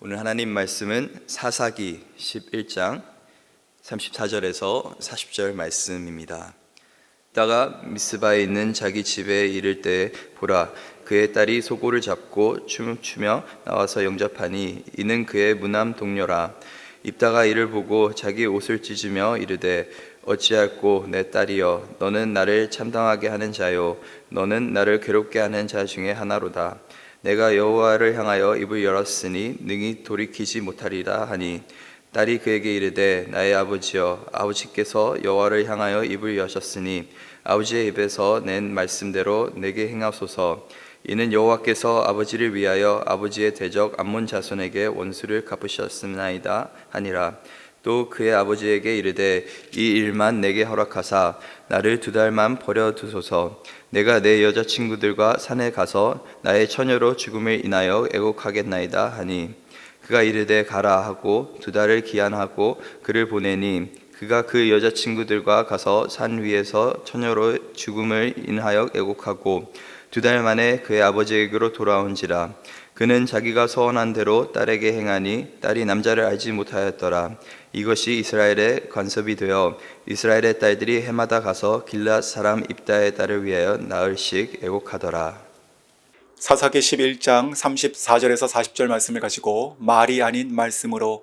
오늘 하나님 말씀은 사사기 11장 34절에서 40절 말씀입니다. 이따가 미스바에 있는 자기 집에 이를 때 보라, 그의 딸이 소고를 잡고 춤을 추며 나와서 영접하니 이는 그의 무남 동료라. 입다가 이를 보고 자기 옷을 찢으며 이르되 어찌할꼬 내 딸이여, 너는 나를 참당하게 하는 자요, 너는 나를 괴롭게 하는 자 중에 하나로다. 내가 여호와를 향하여 입을 열었으니 능히 돌이키지 못하리라 하니, 딸이 그에게 이르되 나의 아버지여, 아버지께서 여호와를 향하여 입을 여셨으니 아버지의 입에서 낸 말씀대로 내게 행하소서. 이는 여호와께서 아버지를 위하여 아버지의 대적 암몬 자손에게 원수를 갚으셨음나이다 하니라. 또 그의 아버지에게 이르되 이 일만 내게 허락하사 나를 2달만 버려두소서. 내가 내 여자친구들과 산에 가서 나의 처녀로 죽음을 인하여 애곡하겠나이다 하니, 그가 이르되 가라 하고 2달을 기한하고 그를 보내니, 그가 그 여자친구들과 가서 산 위에서 처녀로 죽음을 인하여 애곡하고 2달 만에 그의 아버지에게로 돌아온지라. 그는 자기가 서원한 대로 딸에게 행하니 딸이 남자를 알지 못하였더라. 이것이 이스라엘의 관습이 되어 이스라엘의 딸들이 해마다 가서 길앗 사람 입다의 딸을 위하여 나흘씩 애곡하더라. 사사기 11장 34절에서 40절 말씀을 가지고 말이 아닌 말씀으로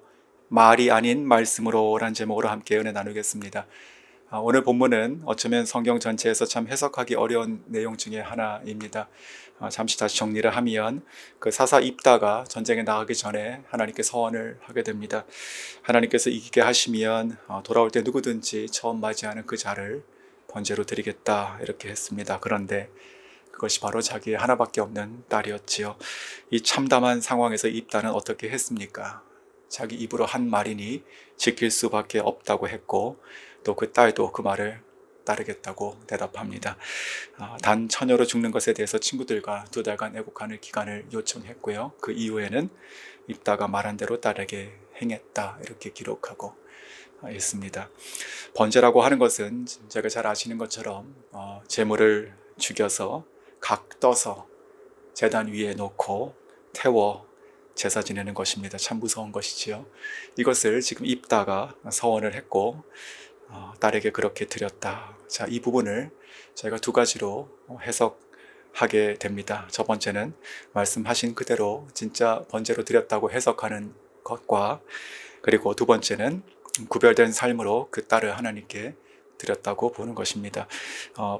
라는 제목으로 함께 은혜 나누겠습니다. 오늘 본문은 어쩌면 성경 전체에서 참 해석하기 어려운 내용 중에 하나입니다. 잠시 다시 정리를 하면, 그 사사 입다가 전쟁에 나가기 전에 하나님께 서원을 하게 됩니다. 하나님께서 이기게 하시면 돌아올 때 누구든지 처음 맞이하는 그 자를 번제로 드리겠다, 이렇게 했습니다. 그런데 그것이 바로 자기의 하나밖에 없는 딸이었지요. 이 참담한 상황에서 입다는 어떻게 했습니까? 자기 입으로 한 말이니 지킬 수밖에 없다고 했고, 또 그 딸도 그 말을 따르겠다고 대답합니다. 단 처녀로 죽는 것에 대해서 친구들과 2달간 애곡하는 기간을 요청했고요. 그 이후에는 입다가 말한 대로 딸에게 행했다, 이렇게 기록하고 있습니다. 번제라고 하는 것은 제가 잘 아시는 것처럼 제물을 죽여서 각 떠서 제단 위에 놓고 태워 제사 지내는 것입니다. 참 무서운 것이지요. 이것을 지금 입다가 서원을 했고 딸에게 그렇게 드렸다. 자, 이 부분을 저희가 2가지로 해석하게 됩니다. 첫 번째는 말씀하신 그대로 진짜 번제로 드렸다고 해석하는 것과, 그리고 2번째는 구별된 삶으로 그 딸을 하나님께 드렸다고 보는 것입니다.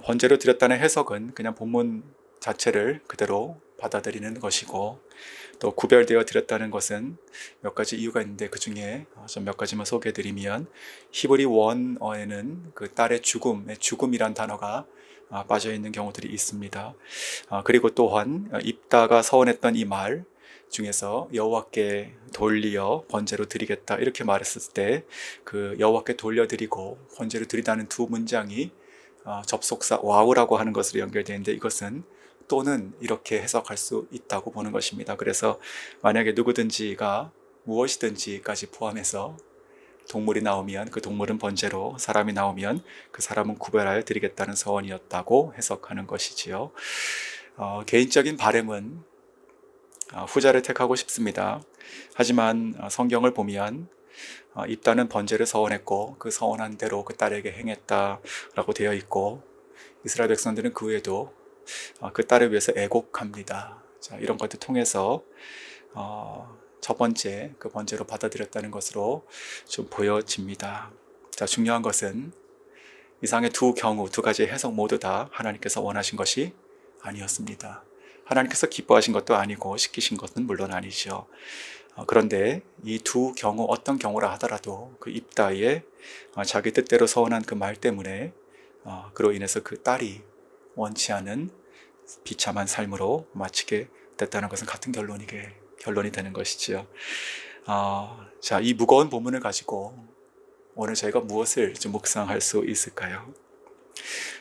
번제로 드렸다는 해석은 그냥 본문 자체를 그대로 받아들이는 것이고, 또 구별되어 드렸다는 것은 몇 가지 이유가 있는데 그 중에 좀 몇 가지만 소개해드리면, 히브리 원어에는 그 딸의 죽음이란 단어가 빠져있는 경우들이 있습니다. 그리고 또한 입다가 서원했던 이 말 중에서 여호와께 돌리어 번제로 드리겠다, 이렇게 말했을 때 그 여호와께 돌려드리고 번제로 드리다는 2 문장이 접속사 와우라고 하는 것으로 연결되는데, 이것은 또는 이렇게 해석할 수 있다고 보는 것입니다. 그래서 만약에 누구든지가 무엇이든지까지 포함해서 동물이 나오면 그 동물은 번제로, 사람이 나오면 그 사람은 구별하여 드리겠다는 서원이었다고 해석하는 것이지요. 개인적인 바람은 후자를 택하고 싶습니다. 하지만 성경을 보면 입다는 번제를 서원했고 그 서원한 대로 그 딸에게 행했다라고 되어 있고, 이스라엘 백성들은 그 후에도 그 딸을 위해서 애곡합니다. 자, 이런 것들 통해서 첫 번째 그 번제로 받아들였다는 것으로 좀 보여집니다. 자, 중요한 것은 이상의 2 가지의 해석 모두 다 하나님께서 원하신 것이 아니었습니다. 하나님께서 기뻐하신 것도 아니고 시키신 것은 물론 아니죠. 그런데 이 2 경우, 어떤 경우라 하더라도 그 입다의 자기 뜻대로 서원한 그 말 때문에 그로 인해서 그 딸이 원치 않은 비참한 삶으로 마치게 됐다는 것은 같은 결론이 되는 것이지요. 자, 이 무거운 본문을 가지고 오늘 저희가 무엇을 좀 묵상할 수 있을까요?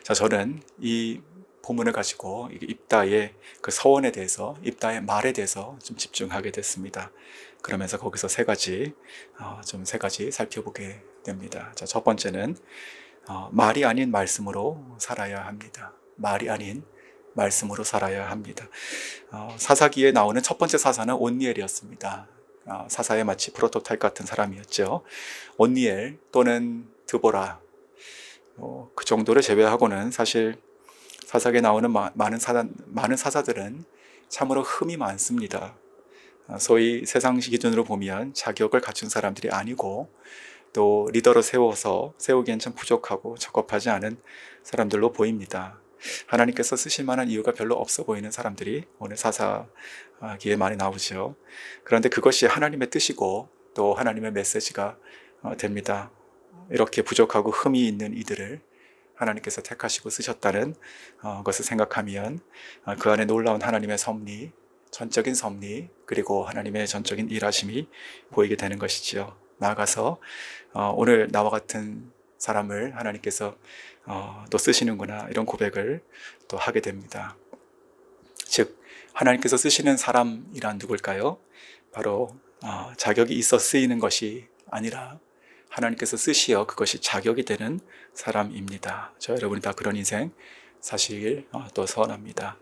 자, 저는 이 본문을 가지고 입다의 그 서원에 대해서, 입다의 말에 대해서 좀 집중하게 됐습니다. 그러면서 거기서 3가지 살펴보게 됩니다. 자, 첫 번째는 말이 아닌 말씀으로 살아야 합니다. 말이 아닌 말씀으로 살아야 합니다. 사사기에 나오는 첫 번째 사사는 온니엘이었습니다. 사사의 마치 프로토타입 같은 사람이었죠. 온니엘 또는 드보라, 그 정도를 제외하고는 사실 사사기에 나오는 많은 사사들은 참으로 흠이 많습니다. 소위 세상 기준으로 보면 자격을 갖춘 사람들이 아니고 또 리더로 세우기엔 참 부족하고 적합하지 않은 사람들로 보입니다. 하나님께서 쓰실 만한 이유가 별로 없어 보이는 사람들이 오늘 사사기에 많이 나오죠. 그런데 그것이 하나님의 뜻이고 또 하나님의 메시지가 됩니다. 이렇게 부족하고 흠이 있는 이들을 하나님께서 택하시고 쓰셨다는 것을 생각하면 그 안에 놀라운 하나님의 섭리, 전적인 섭리, 그리고 하나님의 전적인 일하심이 보이게 되는 것이지요. 나아가서 오늘 나와 같은 사람을 하나님께서 또 쓰시는구나, 이런 고백을 또 하게 됩니다. 즉 하나님께서 쓰시는 사람이란 누굴까요? 바로 자격이 있어 쓰이는 것이 아니라 하나님께서 쓰시어 그것이 자격이 되는 사람입니다. 저 여러분이 다 그런 인생 사시길 또 소원합니다.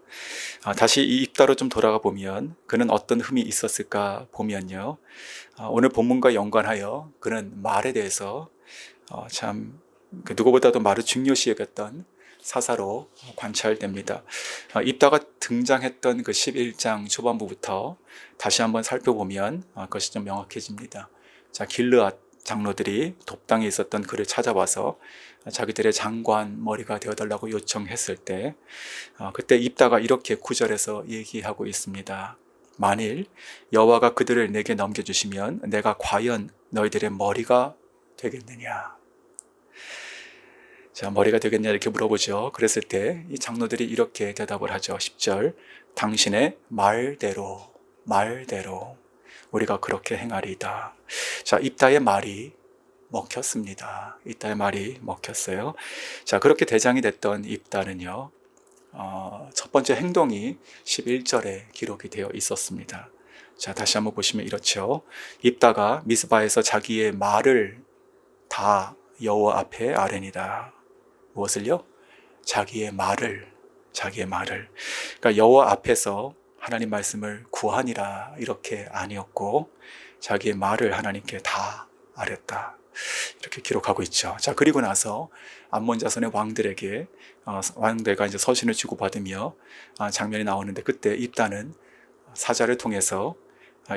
다시 이 입다로 좀 돌아가 보면 그는 어떤 흠이 있었을까 보면요, 오늘 본문과 연관하여 그는 말에 대해서 참 누구보다도 말을 중요시 여겼던 사사로 관찰됩니다. 입다가 등장했던 그 11장 초반부부터 다시 한번 살펴보면 그것이 좀 명확해집니다. 자, 길르앗 장로들이 돕당에 있었던 그를 찾아와서 자기들의 장관 머리가 되어달라고 요청했을 때 그때 입다가 이렇게 구절에서 얘기하고 있습니다. 만일 여호와가 그들을 내게 넘겨주시면 내가 과연 너희들의 머리가 되겠느냐. 자, 머리가 되겠냐 이렇게 물어보죠. 그랬을 때 이 장로들이 이렇게 대답을 하죠. 10절, 당신의 말대로 우리가 그렇게 행하리이다. 자, 입다의 말이 먹혔습니다. 입다의 말이 먹혔어요. 자, 그렇게 대장이 됐던 입다는요, 첫 번째 행동이 11절에 기록이 되어 있었습니다. 자, 다시 한번 보시면 이렇죠. 입다가 미스바에서 자기의 말을 다 여호와 앞에 아뢰니라. 무엇을요? 자기의 말을. 그러니까 여호와 앞에서 하나님 말씀을 구하니라 이렇게 아니었고 자기의 말을 하나님께 다 아뢰었다. 이렇게 기록하고 있죠. 자, 그리고 나서 암몬 자손의 왕들과 이제 서신을 주고받으며 장면이 나오는데 그때 입다는 사자를 통해서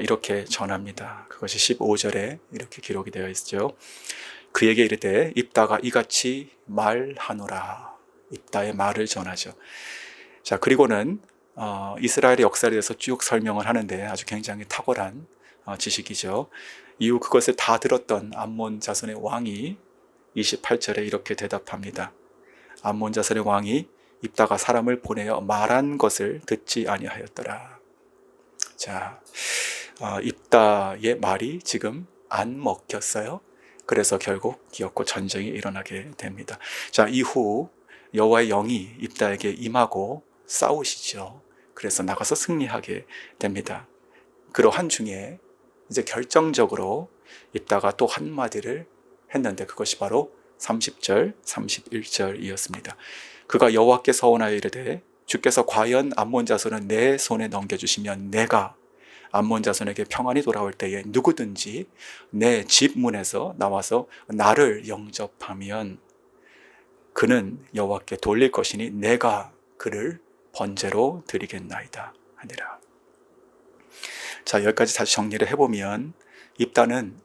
이렇게 전합니다. 그것이 15절에 이렇게 기록이 되어 있죠. 그에게 이르되 입다가 이같이 말하노라. 입다의 말을 전하죠. 자, 그리고는 이스라엘의 역사에 대해서 쭉 설명을 하는데 아주 굉장히 탁월한 지식이죠. 이후 그것을 다 들었던 암몬 자손의 왕이 28절에 이렇게 대답합니다. 암몬 자손의 왕이 입다가 사람을 보내어 말한 것을 듣지 아니하였더라. 자, 입다의 말이 지금 안 먹혔어요. 그래서 결국 기어코 전쟁이 일어나게 됩니다. 자, 이후 여호와의 영이 입다에게 임하고 싸우시죠. 그래서 나가서 승리하게 됩니다. 그러한 중에 이제 결정적으로 입다가 또 한마디를 했는데 그것이 바로 30절, 31절이었습니다. 그가 여호와께 서원하여 이르되 주께서 과연 암몬 자손을 내 손에 넘겨주시면 내가 암몬 자손에게 평안이 돌아올 때에 누구든지 내 집 문에서 나와서 나를 영접하면 그는 여호와께 돌릴 것이니 내가 그를 번제로 드리겠나이다 하니라. 자, 여기까지 다시 정리를 해보면 입다는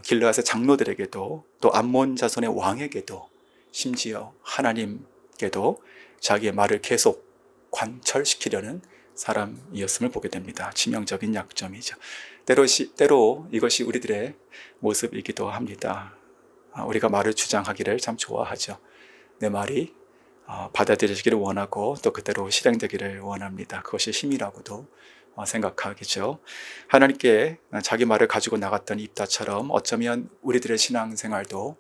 길르앗의 장로들에게도 또 암몬 자손의 왕에게도 심지어 하나님께도 자기의 말을 계속 관철시키려는 사람이었음을 보게 됩니다. 치명적인 약점이죠. 때로 이것이 우리들의 모습이기도 합니다. 우리가 말을 주장하기를 참 좋아하죠. 내 말이 받아들여지기를 원하고 또 그대로 실행되기를 원합니다. 그것이 힘이라고도 생각하겠죠. 하나님께 자기 말을 가지고 나갔던 입다처럼 어쩌면 우리들의 신앙생활도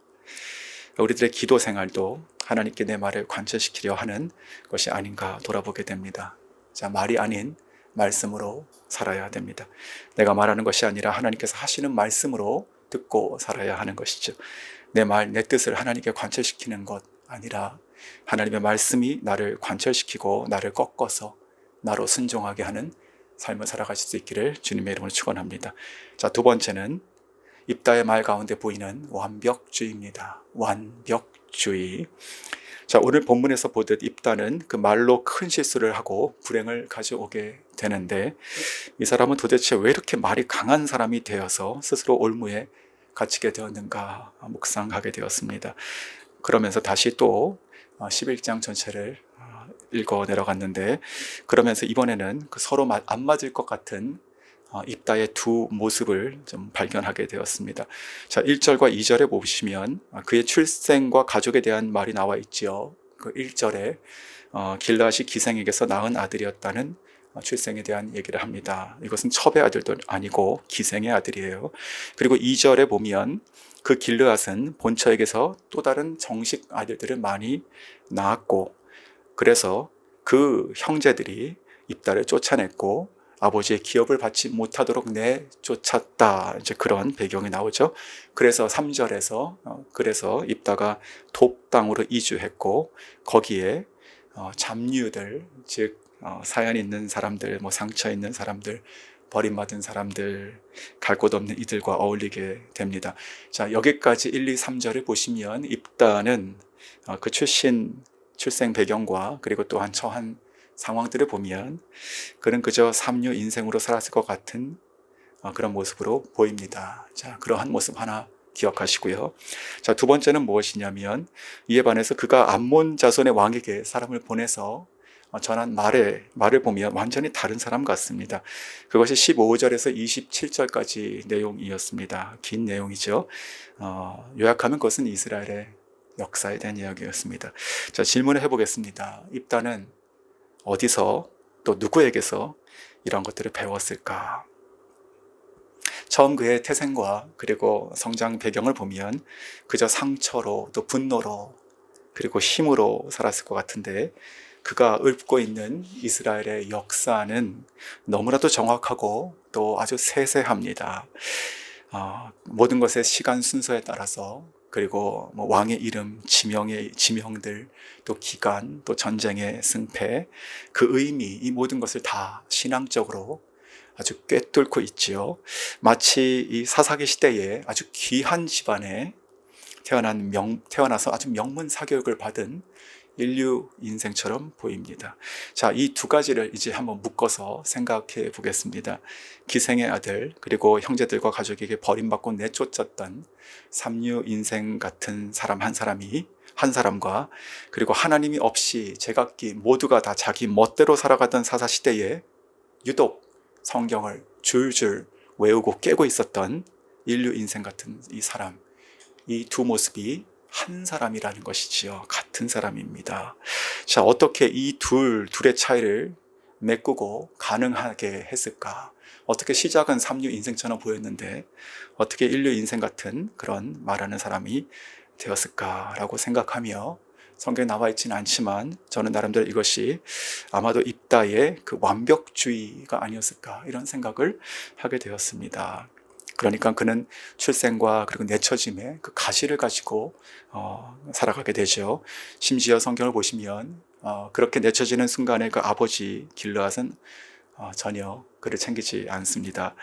우리들의 기도 생활도 하나님께 내 말을 관철시키려 하는 것이 아닌가 돌아보게 됩니다. 자, 말이 아닌 말씀으로 살아야 됩니다. 내가 말하는 것이 아니라 하나님께서 하시는 말씀으로 듣고 살아야 하는 것이죠. 내 말, 내 뜻을 하나님께 관철시키는 것 아니라 하나님의 말씀이 나를 관철시키고 나를 꺾어서 나로 순종하게 하는 삶을 살아가실 수 있기를 주님의 이름으로 축원합니다. 자, 두 번째는 입다의 말 가운데 보이는 완벽주의입니다. 완벽주의. 자, 오늘 본문에서 보듯 입다는 그 말로 큰 실수를 하고 불행을 가져오게 되는데, 이 사람은 도대체 왜 이렇게 말이 강한 사람이 되어서 스스로 올무에 갇히게 되었는가 묵상하게 되었습니다. 그러면서 다시 또 11장 전체를 읽어 내려갔는데, 그러면서 이번에는 그 서로 안 맞을 것 같은 입다의 두 모습을 좀 발견하게 되었습니다. 자, 1절과 2절에 보시면 그의 출생과 가족에 대한 말이 나와 있지요. 그 1절에 길르앗이 기생에게서 낳은 아들이었다는 출생에 대한 얘기를 합니다. 이것은 첩의 아들도 아니고 기생의 아들이에요. 그리고 2절에 보면 그 길르앗은 본처에게서 또 다른 정식 아들들을 많이 낳았고, 그래서 그 형제들이 입다를 쫓아냈고 아버지의 기업을 받지 못하도록 내쫓았다. 이제 그런 배경이 나오죠. 그래서 3절에서 그래서 입다가 돕 땅으로 이주했고, 거기에 잡류들, 즉 사연 있는 사람들, 상처 있는 사람들, 버림받은 사람들, 갈 곳 없는 이들과 어울리게 됩니다. 자, 여기까지 1, 2, 3절을 보시면 입다는 그 출생 배경과 그리고 또한 처한 상황들을 보면 그는 그저 삼류 인생으로 살았을 것 같은 그런 모습으로 보입니다. 자, 그러한 모습 하나 기억하시고요. 자, 두 번째는 무엇이냐면, 이에 반해서 그가 암몬 자손의 왕에게 사람을 보내서 전한 말을 보면 완전히 다른 사람 같습니다. 그것이 15절에서 27절까지 내용이었습니다. 긴 내용이죠. 요약하면 그것은 이스라엘의 역사에 대한 이야기였습니다. 자, 질문을 해보겠습니다. 입다는 어디서 또 누구에게서 이런 것들을 배웠을까? 처음 그의 태생과 그리고 성장 배경을 보면 그저 상처로 또 분노로 그리고 힘으로 살았을 것 같은데, 그가 읊고 있는 이스라엘의 역사는 너무나도 정확하고 또 아주 세세합니다. 모든 것의 시간 순서에 따라서, 그리고 왕의 이름, 지명들, 또 기간, 또 전쟁의 승패, 그 의미, 이 모든 것을 다 신앙적으로 아주 꿰뚫고 있지요. 마치 이 사사기 시대에 아주 귀한 집안에 태어나서 아주 명문 사교육을 받은 인류 인생처럼 보입니다. 자, 이 두 가지를 이제 한번 묶어서 생각해 보겠습니다. 기생의 아들, 그리고 형제들과 가족에게 버림받고 내쫓았던 삼류 인생 같은 사람 한 사람과, 그리고 하나님이 없이 제각기 모두가 다 자기 멋대로 살아가던 사사시대에 유독 성경을 줄줄 외우고 깨고 있었던 인류 인생 같은 이 사람, 이 두 모습이 한 사람이라는 것이지요. 같은 사람입니다. 자, 어떻게 이 둘의 차이를 메꾸고 가능하게 했을까? 어떻게 시작은 삼류 인생처럼 보였는데 어떻게 인류 인생 같은 그런 말하는 사람이 되었을까라고 생각하며, 성경에 나와 있지는 않지만 저는 나름대로 이것이 아마도 입다의 그 완벽주의가 아니었을까, 이런 생각을 하게 되었습니다. 그러니까 그는 출생과 그리고 내처짐의 그 가시를 가지고 살아가게 되죠. 심지어 성경을 보시면 그렇게 내처지는 순간에 그 아버지 길르앗은 전혀 그를 챙기지 않습니다.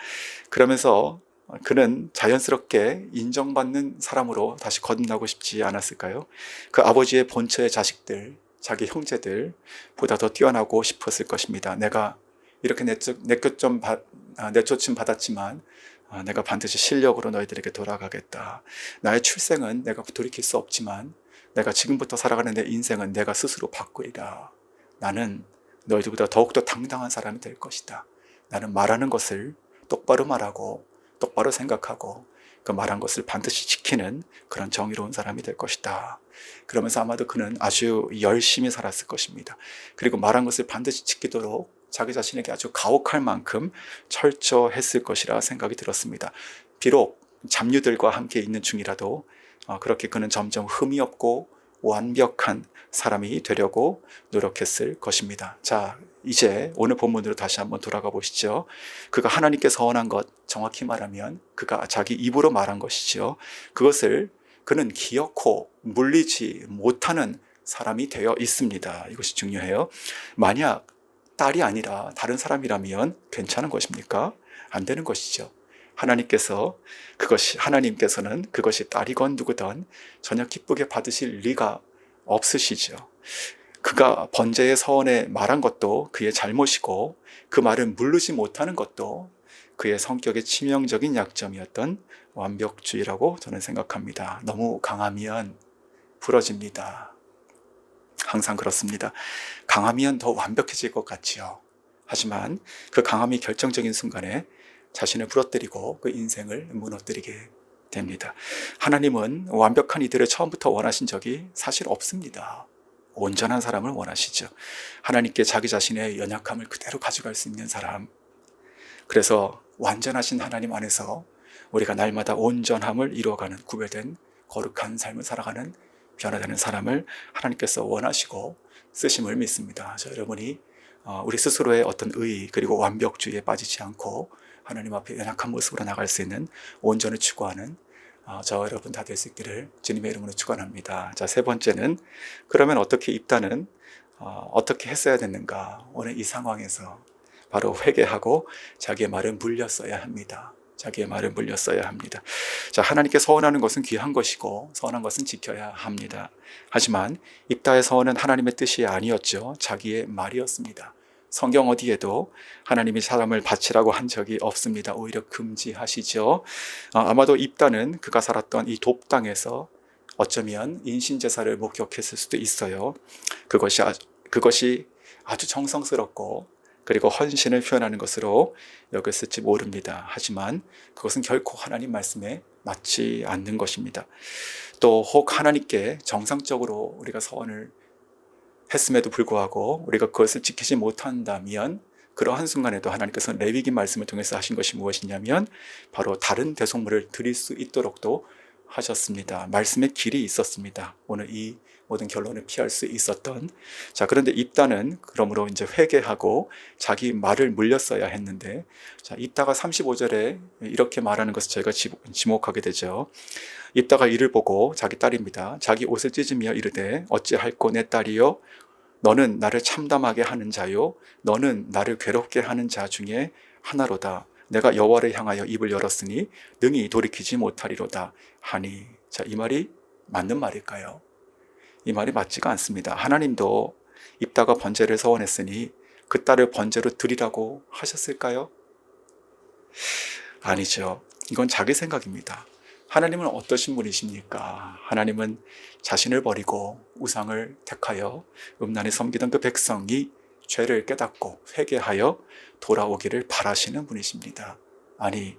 그러면서 그는 자연스럽게 인정받는 사람으로 다시 거듭나고 싶지 않았을까요? 그 아버지의 본처의 자식들, 자기 형제들보다 더 뛰어나고 싶었을 것입니다. 내가 이렇게 내쫓음 받았지만 내가 반드시 실력으로 너희들에게 돌아가겠다. 나의 출생은 내가 돌이킬 수 없지만 내가 지금부터 살아가는 내 인생은 내가 스스로 바꾸리라. 나는 너희들보다 더욱더 당당한 사람이 될 것이다. 나는 말하는 것을 똑바로 말하고 똑바로 생각하고 그 말한 것을 반드시 지키는 그런 정의로운 사람이 될 것이다. 그러면서 아마도 그는 아주 열심히 살았을 것입니다. 그리고 말한 것을 반드시 지키도록 자기 자신에게 아주 가혹할 만큼 철저했을 것이라 생각이 들었습니다. 비록 잡류들과 함께 있는 중이라도 그렇게 그는 점점 흠이 없고 완벽한 사람이 되려고 노력했을 것입니다. 자, 이제 오늘 본문으로 다시 한번 돌아가 보시죠. 그가 하나님께 서원한 것, 정확히 말하면 그가 자기 입으로 말한 것이죠. 그것을 그는 기어코 물리지 못하는 사람이 되어 있습니다. 이것이 중요해요. 만약 딸이 아니라 다른 사람이라면 괜찮은 것입니까? 안 되는 것이죠. 하나님께서는 그것이 딸이건 누구든 전혀 기쁘게 받으실 리가 없으시죠. 그가 번제의 서원에 말한 것도 그의 잘못이고, 그 말을 물르지 못하는 것도 그의 성격의 치명적인 약점이었던 완벽주의라고 저는 생각합니다. 너무 강하면 부러집니다. 항상 그렇습니다. 강하면 더 완벽해질 것 같지요. 하지만 그 강함이 결정적인 순간에 자신을 부러뜨리고 그 인생을 무너뜨리게 됩니다. 하나님은 완벽한 이들을 처음부터 원하신 적이 사실 없습니다. 온전한 사람을 원하시죠. 하나님께 자기 자신의 연약함을 그대로 가져갈 수 있는 사람. 그래서 완전하신 하나님 안에서 우리가 날마다 온전함을 이루어가는, 구별된 거룩한 삶을 살아가는 변화되는 사람을 하나님께서 원하시고 쓰심을 믿습니다. 여러분이 우리 스스로의 어떤 의 그리고 완벽주의에 빠지지 않고 하나님 앞에 연약한 모습으로 나갈 수 있는 온전을 추구하는 저 여러분 다 될 수 있기를 주님의 이름으로 축원합니다. 자, 세 번째는, 그러면 어떻게 입다는 어떻게 했어야 됐는가? 오늘 이 상황에서 바로 회개하고 자기의 말을 물렸어야 합니다. 자기의 말을 물렸어야 합니다. 자, 하나님께 서원하는 것은 귀한 것이고 서원한 것은 지켜야 합니다. 하지만 입다의 서원은 하나님의 뜻이 아니었죠. 자기의 말이었습니다. 성경 어디에도 하나님이 사람을 바치라고 한 적이 없습니다. 오히려 금지하시죠. 아마도 입다는 그가 살았던 이 돕 땅에서 어쩌면 인신제사를 목격했을 수도 있어요. 그것이 아주 정성스럽고 그리고 헌신을 표현하는 것으로 여겼을지 모릅니다. 하지만 그것은 결코 하나님 말씀에 맞지 않는 것입니다. 또 혹 하나님께 정상적으로 우리가 서원을 했음에도 불구하고 우리가 그것을 지키지 못한다면, 그러한 순간에도 하나님께서는 레위기 말씀을 통해서 하신 것이 무엇이냐면 바로 다른 대속물을 드릴 수 있도록도 하셨습니다. 말씀의 길이 있었습니다. 오늘 이 모든 결론을 피할 수 있었던. 자, 그런데 입다는 그러므로 이제 회개하고 자기 말을 물렸어야 했는데, 자, 입다가 35절에 이렇게 말하는 것을 저희가 지목하게 되죠. 입다가 이를 보고, 자기 딸입니다. 자기 옷을 찢으며 이르되 어찌할꼬 내 딸이여, 너는 나를 참담하게 하는 자요, 너는 나를 괴롭게 하는 자 중에 하나로다. 내가 여호와를 향하여 입을 열었으니 능히 돌이키지 못하리로다 하니. 자, 이 말이 맞는 말일까요? 이 말이 맞지가 않습니다. 하나님도 입다가 번제를 서원했으니 그 딸을 번제로 드리라고 하셨을까요? 아니죠. 이건 자기 생각입니다. 하나님은 어떠신 분이십니까? 하나님은 자신을 버리고 우상을 택하여 음란히 섬기던 그 백성이 죄를 깨닫고 회개하여 돌아오기를 바라시는 분이십니다. 아니,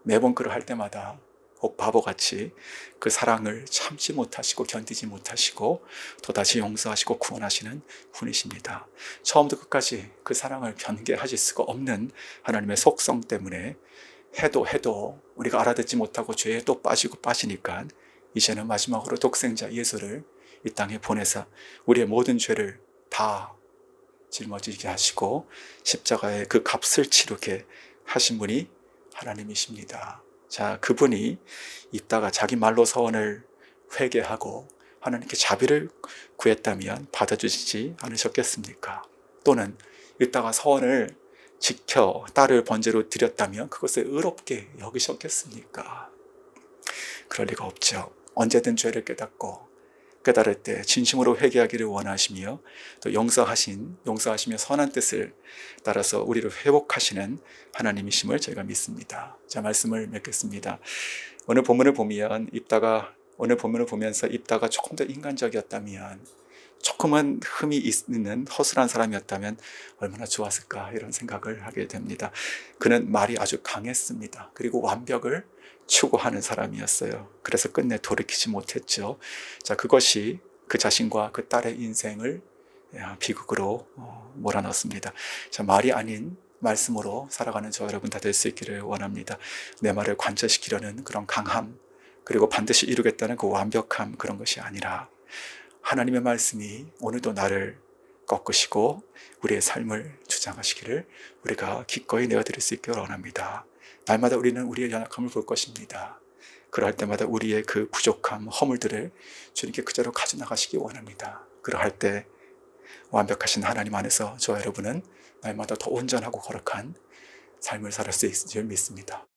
매번 그러할 때마다 혹 바보같이 그 사랑을 참지 못하시고 견디지 못하시고 또다시 용서하시고 구원하시는 분이십니다. 처음부터 끝까지 그 사랑을 변개하실 수가 없는 하나님의 속성 때문에 해도 우리가 알아듣지 못하고 죄에 또 빠지니까 이제는 마지막으로 독생자 예수를 이 땅에 보내사 우리의 모든 죄를 다 짊어지게 하시고 십자가의 그 값을 치르게 하신 분이 하나님이십니다. 자, 그분이 입다가 자기 말로 서원을 회개하고 하나님께 자비를 구했다면 받아주시지 않으셨겠습니까? 또는 입다가 서원을 지켜 딸을 번제로 드렸다면 그것을 의롭게 여기셨겠습니까? 그럴 리가 없죠. 언제든 죄를 깨달을 때 진심으로 회개하기를 원하시며 또 용서하시며 선한 뜻을 따라서 우리를 회복하시는 하나님이심을 제가 믿습니다. 자, 말씀을 맺겠습니다. 오늘 본문을 보면서 입다가 조금 더 인간적이었다면, 조금은 흠이 있는 허술한 사람이었다면 얼마나 좋았을까, 이런 생각을 하게 됩니다. 그는 말이 아주 강했습니다. 그리고 완벽을 추구하는 사람이었어요. 그래서 끝내 돌이키지 못했죠. 자, 그것이 그 자신과 그 딸의 인생을 비극으로 몰아넣습니다. 자, 말이 아닌 말씀으로 살아가는 저 여러분 다 될 수 있기를 원합니다. 내 말을 관철시키려는 그런 강함, 그리고 반드시 이루겠다는 그 완벽함, 그런 것이 아니라 하나님의 말씀이 오늘도 나를 꺾으시고 우리의 삶을 주장하시기를 우리가 기꺼이 내어드릴 수 있기를 원합니다. 날마다 우리는 우리의 연약함을 볼 것입니다. 그러할 때마다 우리의 그 부족함, 허물들을 주님께 그대로 가져나가시기 원합니다. 그러할 때 완벽하신 하나님 안에서 저와 여러분은 날마다 더 온전하고 거룩한 삶을 살 수 있을 줄 믿습니다.